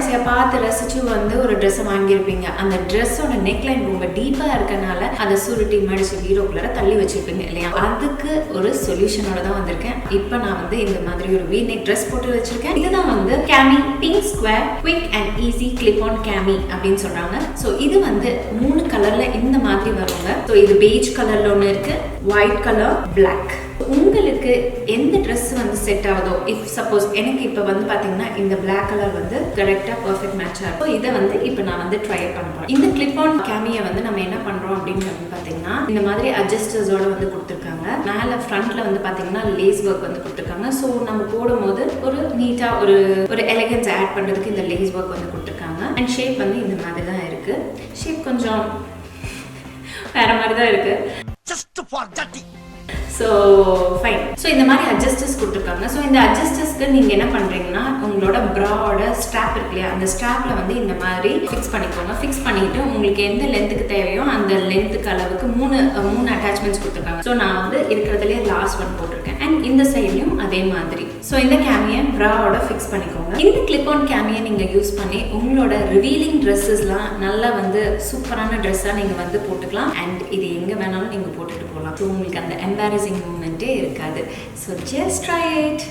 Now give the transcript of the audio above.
கடைசியா பார்த்து ரசிச்சு வந்து ஒரு ட்ரெஸ் வாங்கியிருப்பீங்க. அந்த ட்ரெஸ்ஸோட நெக்லைன் ரொம்ப டீப்பா இருக்கனால அதை சுருட்டி மடிச்சு பீரோக்குள்ள தள்ளி வச்சிருப்பீங்க இல்லையா? அதுக்கு ஒரு சொல்யூஷனோட தான் வந்திருக்கேன். இப்போ நான் வந்து இந்த மாதிரி ஒரு வி நெக் ட்ரெஸ் போட்டு வச்சிருக்கேன். இதுதான் வந்து Cami pink square quick and easy clip on Cami அப்படின்னு சொல்றாங்க. ஸோ இது வந்து 3 கலர்ல இந்த மாதிரி வருங்க. ஸோ இது beige கலர்ல ஒன்று இருக்கு, ஒயிட் கலர், பிளாக். உங்களுக்கு எந்த ட்ரெஸ் வந்து செட் ஆகுதோ, இஃப் சப்போஸ் எனக்கு இப்போ வந்து பார்த்தீங்கன்னா இந்த பிளாக் கலர் வந்து கரெக்டாக பர்ஃபெக்ட் மேட்சாக இருக்கும். இதை வந்து இப்போ நான் வந்து ட்ரை பண்ணுறேன். இந்த கிளிப் ஆன் Camiயை வந்து நம்ம என்ன பண்ணுறோம் அப்படின்னு வந்து பார்த்தீங்கன்னா இந்த மாதிரி அட்ஜஸ்டர்ஸோட வந்து கொடுத்துருக்காங்க. மேலே ஃப்ரண்ட்ல வந்து பார்த்தீங்கன்னா லேஸ் ஒர்க் வந்து கொடுத்துருக்காங்க. ஸோ நம்ம போடும்போது ஒரு நீட்டாக ஒரு எலகன்ஸ் ஆட் பண்ணுறதுக்கு இந்த லேஸ் ஒர்க் வந்து கொடுத்துருக்காங்க. அண்ட் ஷேப் வந்து இந்த மாதிரி தான் இருக்குது. ஷேப் கொஞ்சம் வேற மாதிரி தான் இருக்குது. So fine. ஸோ இந்த மாதிரி அட்ஜஸ்டர்ஸ் கொடுத்துருக்காங்க. ஸோ இந்த அட்ஜஸ்டர்ஸ்க்கு நீங்கள் என்ன பண்ணுறீங்கன்னா உங்களோட ப்ராவோட ஸ்ட்ராப் இருக்கு இல்லையா, அந்த ஸ்ட்ராப்பில் வந்து இந்த மாதிரி ஃபிக்ஸ் பண்ணிக்கோங்க. ஃபிக்ஸ் பண்ணிவிட்டு உங்களுக்கு எந்த லென்த்துக்கு தேவையோ அந்த லென்த்துக்கு அளவுக்கு மூணு அட்டாச்மெண்ட்ஸ் கொடுத்துருக்காங்க. ஸோ நான் வந்து இருக்கிறதுலே லாஸ்ட் ஒன் போட்டிருக்கேன். அண்ட் இந்த சைட்லையும் அதே மாதிரி. ஸோ இந்த Camiயை ப்ராவோட ஃபிக்ஸ் பண்ணிக்கோங்க. இந்த கிளிப் ஆன் Camiயை நீங்கள் யூஸ் பண்ணி உங்களோட ரிவீலிங் ட்ரெஸ்ஸஸ்லாம் நல்லா வந்து சூப்பரான ட்ரெஸ்ஸாக நீங்கள் வந்து போட்டுக்கலாம். அண்ட் இது எங்கே வேணாலும் நீங்கள் போட்டுட்டு போகலாம். ஸோ உங்களுக்கு அந்த எம்பாரசிங் மூமெண்ட்டே இருக்காது. So just try it.